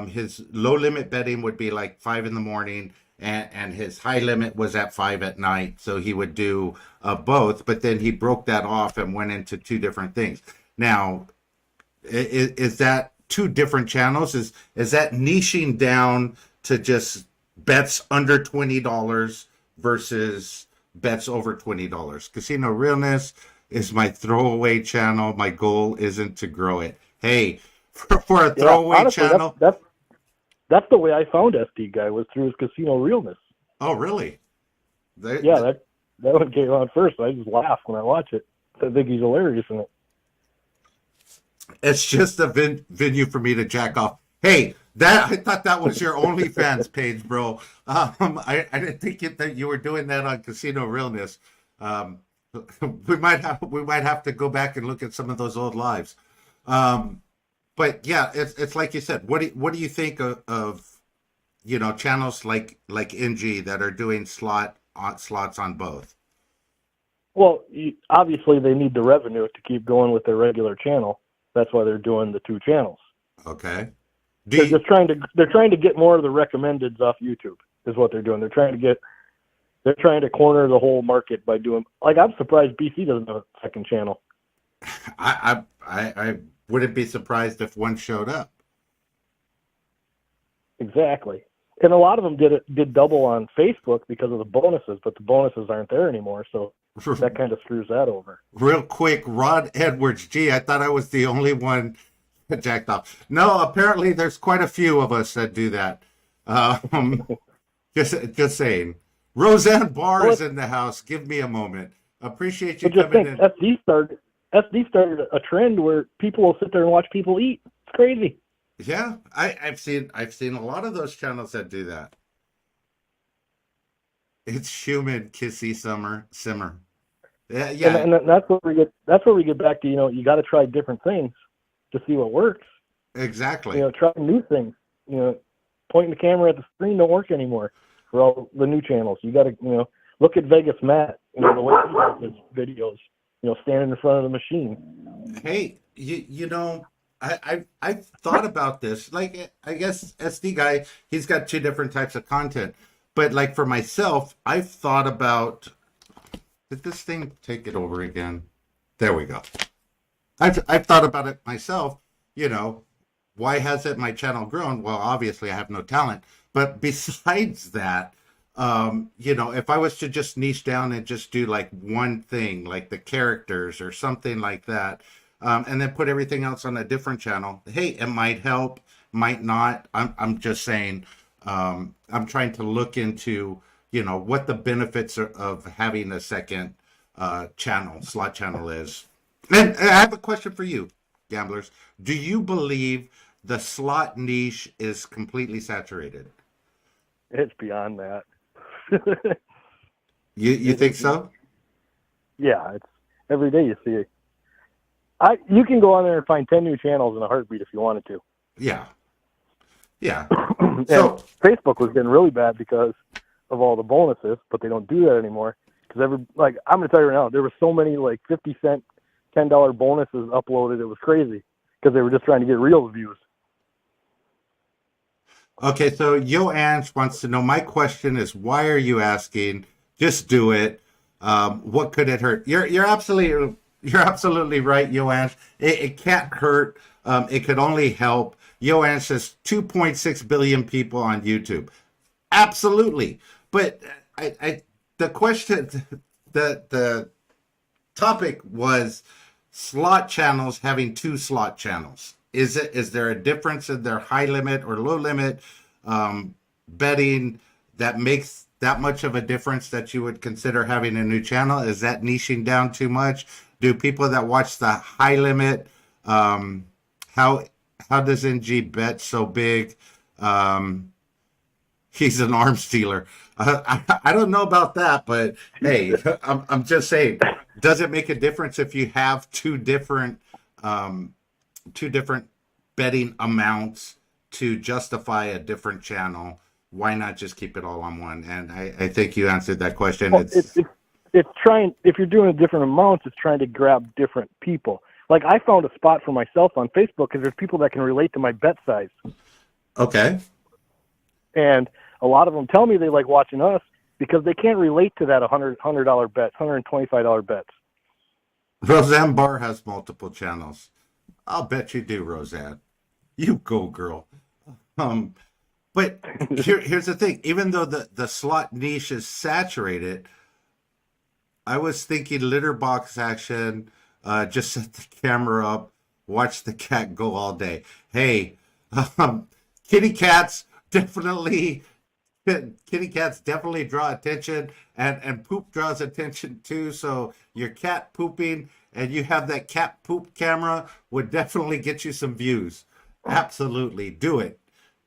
[SPEAKER 1] His low limit betting would be like 5 in the morning, and his high limit was at 5 at night. So he would do both, but then he broke that off and went into 2 different things. Now, is that 2 different channels? Is that niching down to just bets under $20 versus bets over $20? Casino Realness is my throwaway channel. My goal isn't to grow it. Hey, for a throwaway
[SPEAKER 2] honestly,
[SPEAKER 1] channel.
[SPEAKER 2] That's the way I found SD Guy, was through his Casino Realness.
[SPEAKER 1] Oh, really?
[SPEAKER 2] That one came on first. I just laugh when I watch it. I think he's hilarious in it.
[SPEAKER 1] It's just a venue for me to jack off. Hey, I thought that was your OnlyFans page, bro. I didn't think that you were doing that on Casino Realness. We might have to go back and look at some of those old lives. But yeah, it's like you said. What do you think of channels like NG that are doing slots on both?
[SPEAKER 2] Well, obviously they need the revenue to keep going with their regular channel. That's why they're doing the 2 channels.
[SPEAKER 1] Okay.
[SPEAKER 2] They're trying to get more of the recommendeds off YouTube. Is what they're doing. They're trying to corner the whole market by doing. Like, I'm surprised BC doesn't have a second channel.
[SPEAKER 1] I wouldn't be surprised if one showed up.
[SPEAKER 2] Exactly. And a lot of them did double on Facebook because of the bonuses, but the bonuses aren't there anymore, so that kind of screws that over.
[SPEAKER 1] Real quick, Rod Edwards. Gee, I thought I was the only one jacked off. No, apparently there's quite a few of us that do that. Um, just saying. Roseanne Barr is in the house. Give me a moment. Appreciate you coming in.
[SPEAKER 2] SD started a trend where people will sit there and watch people eat. It's crazy.
[SPEAKER 1] Yeah, I've seen a lot of those channels that do that. It's human kissy simmer. Yeah, yeah.
[SPEAKER 2] And that's where we get back to, you got to try different things to see what works.
[SPEAKER 1] Exactly.
[SPEAKER 2] Try new things. Pointing the camera at the screen don't work anymore for all the new channels. You got to, look at Vegas Matt, the way he does his videos, standing in front of the machine.
[SPEAKER 1] Hey, I've thought about this. Like, I guess SD guy, he's got two different types of content. But like for myself, I've thought about, did this thing take it over again? There we go. I've thought about it myself, why hasn't my channel grown? Well, obviously I have no talent. But besides that, if I was to just niche down and just do like one thing, like the characters or something like that, and then put everything else on a different channel, hey, it might help, might not. I'm just saying, I'm trying to look into, what the benefits of having a second slot channel is. And I have a question for you, gamblers. Do you believe the slot niche is completely saturated?
[SPEAKER 2] It's beyond that.
[SPEAKER 1] You think so?
[SPEAKER 2] Yeah, it's every day you see it. You can go on there and find 10 new channels in a heartbeat if you wanted to.
[SPEAKER 1] Yeah. Yeah.
[SPEAKER 2] So Facebook was getting really bad because of all the bonuses, but they don't do that anymore. Because I'm going to tell you right now, there were so many 50-cent, $10 bonuses uploaded. It was crazy because they were just trying to get real views.
[SPEAKER 1] Okay, so Yo Ange wants to know, my question is, why are you asking? Just do it. What could it hurt? You're absolutely right, Yo Ange. It can't hurt. It could only help. Yo Ange says 2.6 billion people on YouTube. Absolutely. But the question, the topic was slot channels having two slot channels. Is there a difference in their high limit or low limit betting that makes that much of a difference that you would consider having a new channel? Is that niching down too much? Do people that watch the high limit, how does NG bet so big? He's an arms dealer. I don't know about that, but hey, I'm just saying, does it make a difference if you have two different betting amounts to justify a different channel? Why not just keep it all on one? And I think you answered that question.
[SPEAKER 2] Well, it's trying, if you're doing a different amounts, it's trying to grab different people. Like I found a spot for myself on Facebook because there's people that can relate to my bet size.
[SPEAKER 1] Okay.
[SPEAKER 2] And a lot of them tell me they like watching us because they can't relate to that $100 bets, $125 bets.
[SPEAKER 1] Roseanne Barr has multiple channels. I'll bet you do, Roseanne. You go, girl. But here's the thing. Even though the slot niche is saturated, I was thinking litter box action, just set the camera up, watch the cat go all day. Hey, kitty cats definitely draw attention, and poop draws attention too. So your cat pooping and you have that cat poop camera would definitely get you some views. Absolutely. Do it,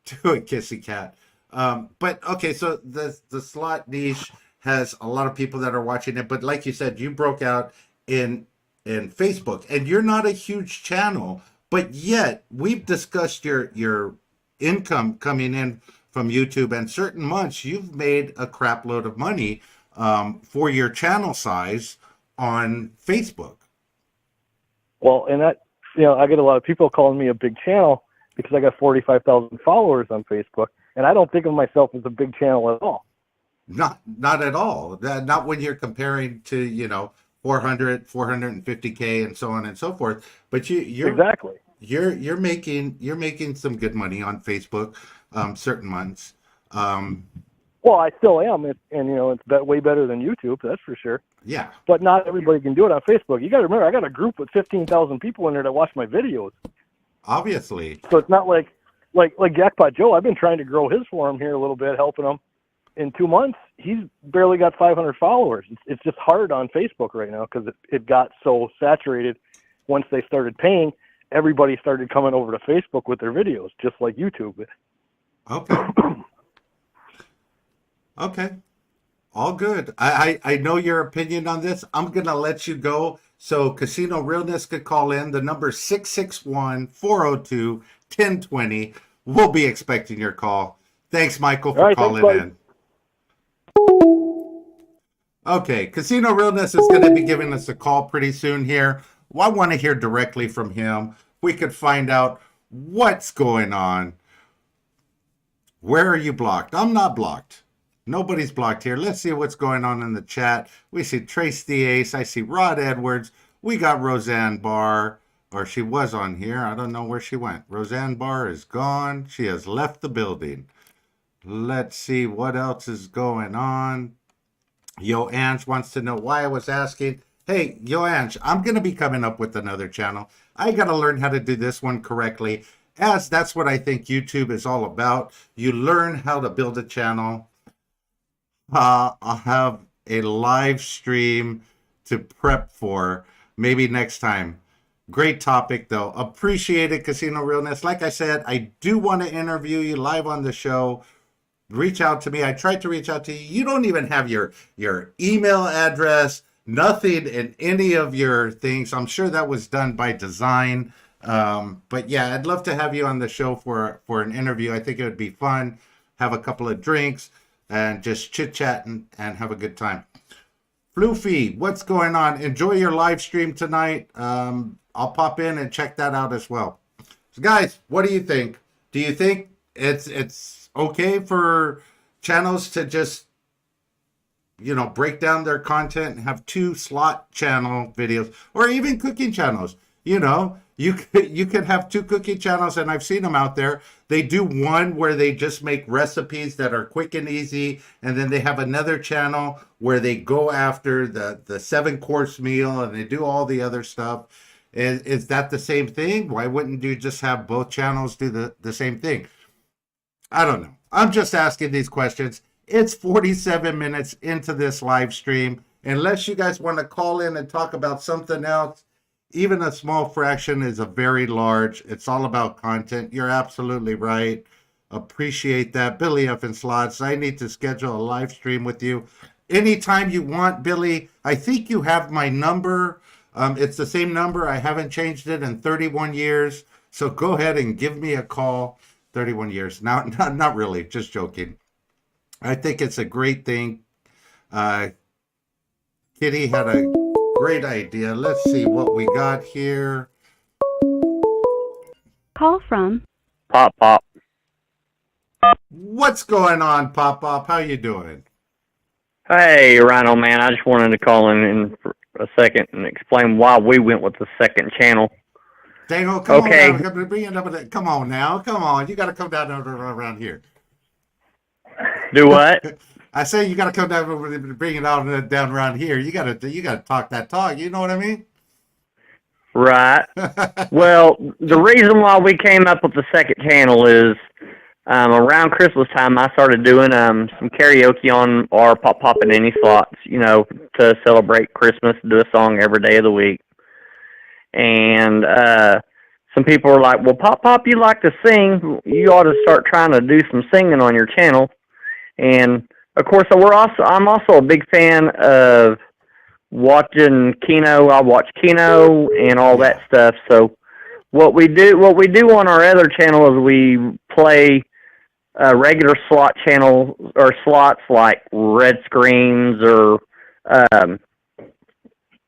[SPEAKER 1] kissy cat. But okay, so the slot niche has a lot of people that are watching it, but like you said, you broke out in Facebook, and you're not a huge channel, but yet we've discussed your income coming in from YouTube, and certain months you've made a crap load of money for your channel size on Facebook.
[SPEAKER 2] Well, and that, I get a lot of people calling me a big channel because I got 45,000 followers on Facebook, and I don't think of myself as a big channel at all.
[SPEAKER 1] Not at all. Not when you're comparing to 400, 450K and so on and so forth. But you're
[SPEAKER 2] exactly.
[SPEAKER 1] you're making some good money on Facebook, certain months. Um,
[SPEAKER 2] Well, I still am, and it's way better than YouTube, that's for sure.
[SPEAKER 1] yeah,
[SPEAKER 2] But not everybody can do it on Facebook. You got to remember, I got a group with 15,000 people in there that watch my videos.
[SPEAKER 1] obviously.
[SPEAKER 2] So it's not like Jackpot Joe. I've been trying to grow his forum here a little bit, helping him. In 2 months, he's barely got 500 followers. It's just hard on Facebook right now because it got so saturated. Once they started paying, everybody started coming over to Facebook with their videos, just like YouTube.
[SPEAKER 1] Okay. Okay. All good. I know your opinion on this. I'm going to let you go so Casino Realness could call in. The number 661-402-1020. We'll be expecting your call. Thanks, Michael, for calling in. Okay, Casino Realness is going to be giving us a call pretty soon here. Well, I want to hear directly from him. We could find out what's going on. Where are you blocked? I'm not blocked. Nobody's blocked here. Let's see what's going on in the chat. We see Trace the Ace. I see Rod Edwards. We got Roseanne Barr, or she was on here. I don't know where she went. Roseanne Barr is gone. She has left the building. Let's see what else is going on. Yo Ange wants to know why I was asking. Hey, Yo Ange, I'm going to be coming up with another channel. I got to learn how to do this one correctly, as that's what I think YouTube is all about. You learn how to build a channel. I'll have a live stream to prep for maybe next time. Great topic, though. Appreciate it, Casino Realness. Like I said, I do want to interview you live on the show. Reach out to me. I tried to reach out to you. You don't even have your email address, nothing in any of your things. I'm sure that was done by design. But yeah, I'd love to have you on the show for an interview. I think it would be fun. Have a couple of drinks and just chit chat and have a good time. Floofy, what's going on? Enjoy your live stream tonight. I'll pop in and check that out as well. So guys, what do you think? Do you think it's okay for channels to just, break down their content and have 2 slot channel videos, or even cooking channels? You could have 2 cooking channels, and I've seen them out there. They do one where they just make recipes that are quick and easy, and then they have another channel where they go after the 7-course meal, and they do all the other stuff. Is that the same thing? Why wouldn't you just have both channels do the same thing? I don't know. I'm just asking these questions. It's 47 minutes into this live stream. Unless you guys want to call in and talk about something else, even a small fraction is a very large. It's all about content. You're absolutely right. Appreciate that. Billy F. in Slots, I need to schedule a live stream with you anytime you want, Billy. I think you have my number. It's the same number. I haven't changed it in 31 years. So go ahead and give me a call. 31 years. Now, not really, just joking. I think it's a great thing. Kitty had a great idea. Let's see what we got here.
[SPEAKER 4] Call from
[SPEAKER 5] Pop Pop.
[SPEAKER 1] What's going on, Pop Pop? How you doing?
[SPEAKER 5] Hey, RhinoMan, I just wanted to call in for a second and explain why we went with the second channel.
[SPEAKER 1] Dango, come
[SPEAKER 5] Okay.
[SPEAKER 1] on now. Come on now. Come on. You got to come down around here.
[SPEAKER 5] Do what?
[SPEAKER 1] I say you got to come down, bring it out down around here. You got to talk that talk. You know what I mean?
[SPEAKER 5] Right. Well, the reason why we came up with the second channel is around Christmas time, I started doing some karaoke on our Pop Pop and Any Slots, to celebrate Christmas, do a song every day of the week. And some people are like, well, Pop Pop, you like to sing. You ought to start trying to do some singing on your channel. And, of course, I'm also a big fan of watching Keno. I watch Keno and all that stuff. So what we do on our other channel is we play regular slot channel or slots like Red Screens or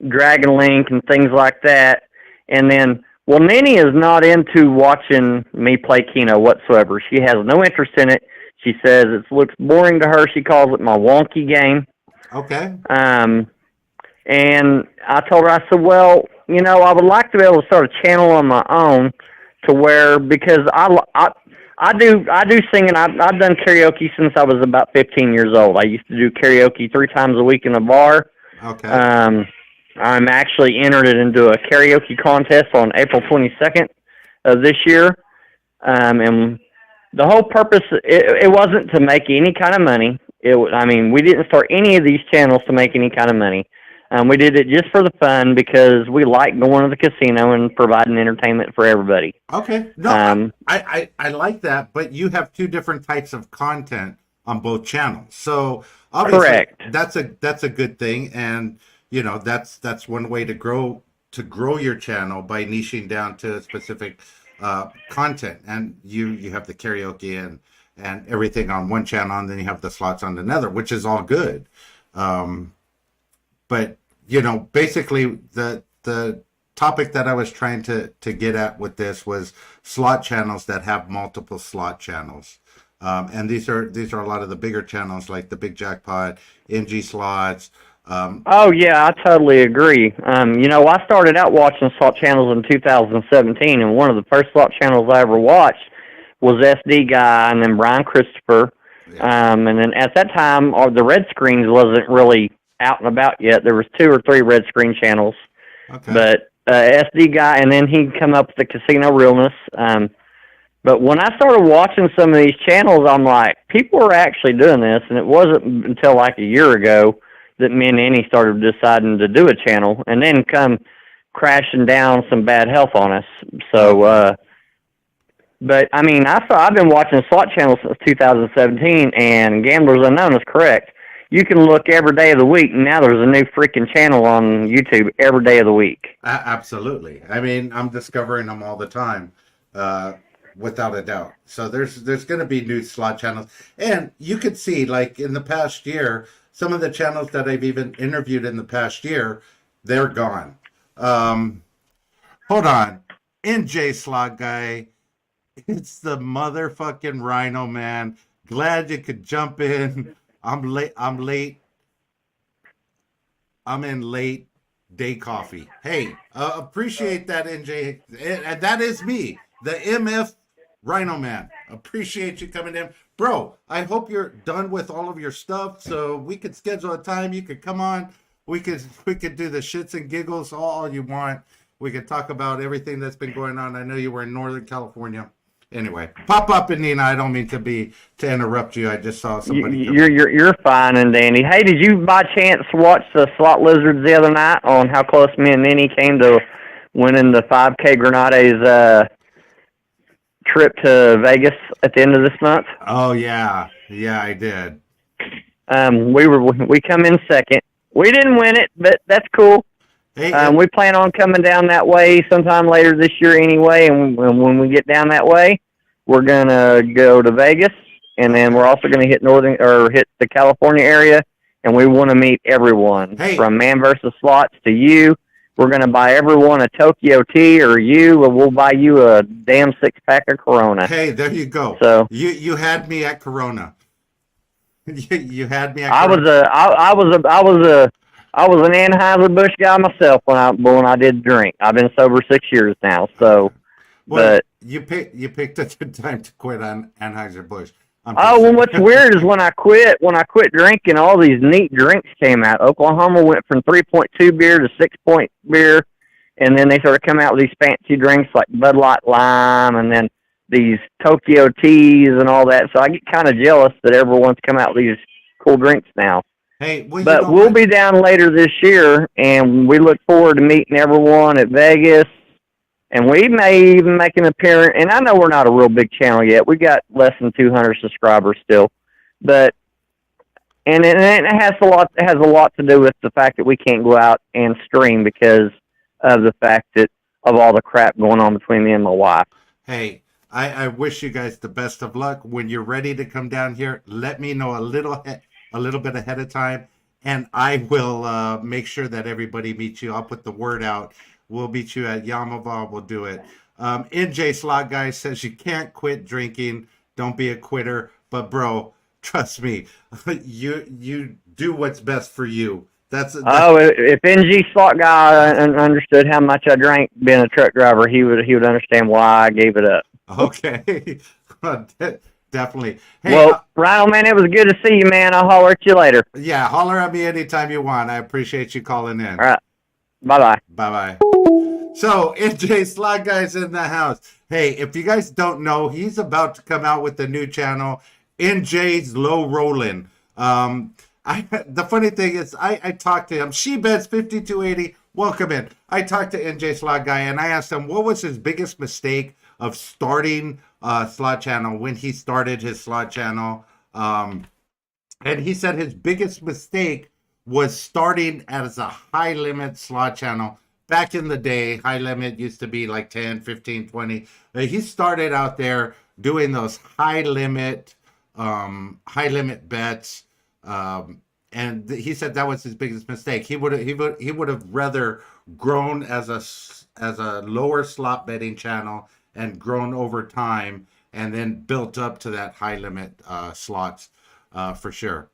[SPEAKER 5] Dragon Link and things like that. And then, Nini is not into watching me play Keno whatsoever. She has no interest in it. She says it looks boring to her. She calls it my wonky game.
[SPEAKER 1] Okay.
[SPEAKER 5] And I told her, I said, well, I would like to be able to start a channel on my own to where, because I do singing. I've done karaoke since I was about 15 years old. I used to do karaoke 3 times a week in a bar.
[SPEAKER 1] Okay.
[SPEAKER 5] I'm actually entered it into a karaoke contest on April 22nd of this year. And the whole purpose, it wasn't to make any kind of money. We didn't start any of these channels to make any kind of money. We did it just for the fun because we like going to the casino and providing entertainment for everybody.
[SPEAKER 1] Okay. No, I like that, but you have 2 different types of content on both channels. So obviously
[SPEAKER 5] correct.
[SPEAKER 1] That's a good thing, and that's one way to grow your channel by niching down to specific content. And you have the karaoke and everything on one channel, and then you have the slots on another, which is all good. But basically the topic that I was trying to get at with this was slot channels that have multiple slot channels. And these are a lot of the bigger channels like the Big Jackpot, NG Slots.
[SPEAKER 5] Oh yeah, I totally agree. I started out watching slot channels in 2017, and one of the first slot channels I ever watched was SD Guy and then Brian Christopher.
[SPEAKER 1] Yeah.
[SPEAKER 5] And then at that time, the red screens wasn't really out and about yet. There was 2 or 3 red screen channels.
[SPEAKER 1] Okay.
[SPEAKER 5] But SD Guy, and then he'd come up with the Casino Realness. But when I started watching some of these channels, I'm like, people are actually doing this, and it wasn't until like a year ago that me and Annie started deciding to do a channel, and then come crashing down some bad health on us. So, but I mean, I've been watching slot channels since 2017, and Gamblers Unknown is correct. You can look every day of the week, and now there's a new freaking channel on YouTube every day of the week.
[SPEAKER 1] Absolutely. I mean, I'm discovering them all the time, without a doubt. So there's going to be new slot channels, and you could see, like in the past year, some of the channels that I've even interviewed in the past year, they're gone. Hold on, NJ Slot Guy. It's the motherfucking RhinoMan. Glad you could jump in. I'm late. I'm in late day coffee. Hey, appreciate that, NJ. And that is me, the MF RhinoMan. Appreciate you coming in. Bro, I hope you're done with all of your stuff so we could schedule a time. You could come on. We could do the shits and giggles all you want. We could talk about everything that's been going on. I know you were in Northern California. Anyway, pop up, and Nina. I don't mean to interrupt you. I just saw somebody.
[SPEAKER 5] You're fine and dandy. Hey, did you by chance watch the Slot Lizards the other night on how close me and Minnie came to winning the 5K Grenades trip to Vegas at the end of this month?
[SPEAKER 1] Oh yeah, I did.
[SPEAKER 5] We come in second. We didn't win it, but that's cool.
[SPEAKER 1] Hey,
[SPEAKER 5] we plan on coming down that way sometime later this year anyway, and when we get down that way, we're gonna go to Vegas, and then we're also gonna hit hit the California area, and we want to meet everyone from Man vs. Slots to you. We're gonna buy everyone a Tokyo tea, or we'll buy you a damn 6-pack of Corona.
[SPEAKER 1] Hey, there you go.
[SPEAKER 5] So
[SPEAKER 1] you had me at Corona. You had me at Corona.
[SPEAKER 5] I was an Anheuser-Busch guy myself when I did drink. I've been sober 6 years now. So,
[SPEAKER 1] well, you picked a good time to quit on Anheuser-Busch.
[SPEAKER 5] What's weird is when I quit drinking, all these neat drinks came out. Oklahoma went from 3.2 beer to 6 beer, and then they started coming out with these fancy drinks like Bud Light Lime, and then these Tokyo teas and all that. So I get kind of jealous that everyone's come out with these cool drinks now.
[SPEAKER 1] Hey,
[SPEAKER 5] but we'll be down later this year, and we look forward to meeting everyone at Vegas. And we may even make an appearance. And I know we're not a real big channel yet. We got less than 200 subscribers still, but it has a lot. It has a lot to do with the fact that we can't go out and stream because of the fact that of all the crap going on between me and my wife.
[SPEAKER 1] Hey, I wish you guys the best of luck. When you're ready to come down here, let me know a little bit ahead of time, and I will make sure that everybody meets you. I'll put the word out. We'll meet you at Yamava. We'll do it. NJ Slot Guy says you can't quit drinking. Don't be a quitter. But bro, trust me, you do what's best for you,
[SPEAKER 5] If NG Slot guy understood how much I drank being a truck driver, he would understand why I gave it up.
[SPEAKER 1] Okay. Definitely. Hey,
[SPEAKER 5] well, Rhino man, it was good to see you, man. I'll holler at you later.
[SPEAKER 1] Yeah, holler at me anytime you want. I appreciate you calling in.
[SPEAKER 5] All right. Bye-bye.
[SPEAKER 1] Bye-bye. So, NJ Slot Guy's in the house. Hey, if you guys don't know, he's about to come out with a new channel, NJ's Low Rollin'. The funny thing is, I talked to him. She-Bets 5280, welcome in. I talked to NJ Slot Guy, and I asked him what was his biggest mistake of starting a slot channel when he started his slot channel. And he said his biggest mistake was starting as a high-limit slot channel. Back in the day, high limit used to be like 10, 15, 20. He started out there doing those high-limit bets. And he said that was his biggest mistake. He would have rather grown as a lower slot betting channel and grown over time and then built up to that high limit slots for sure.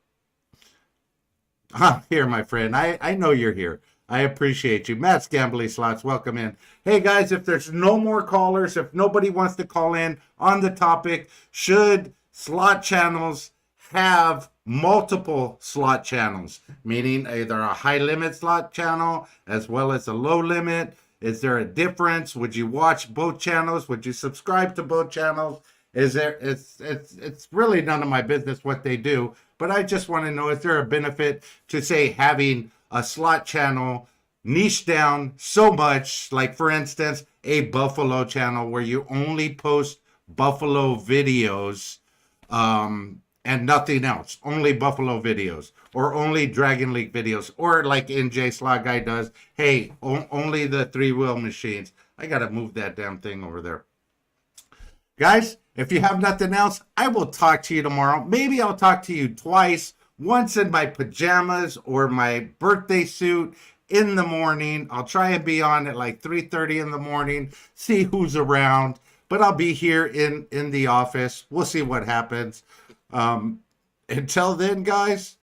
[SPEAKER 1] Here, my friend. I know you're here. I appreciate you. Matt's Gambling Slots, welcome in. Hey guys, if there's no more callers, if nobody wants to call in on the topic, should slot channels have multiple slot channels, meaning either a high limit slot channel as well as a low limit? Is there a difference? Would you watch both channels? Would you subscribe to both channels? It's really none of my business what they do, but I just want to know, is there a benefit to, say, having a slot channel niche down so much, like for instance a Buffalo channel where you only post Buffalo videos and nothing else, only Buffalo videos, or only Dragon League videos, or like NJ Slot Guy does, hey, only the 3-wheel machines. I gotta move that damn thing over there. Guys, if you have nothing else, I will talk to you tomorrow. Maybe I'll talk to you twice, once in my pajamas or my birthday suit in the morning. I'll try and be on at like 3:30 in the morning, see who's around, but I'll be here in the office. We'll see what happens. Until then, guys,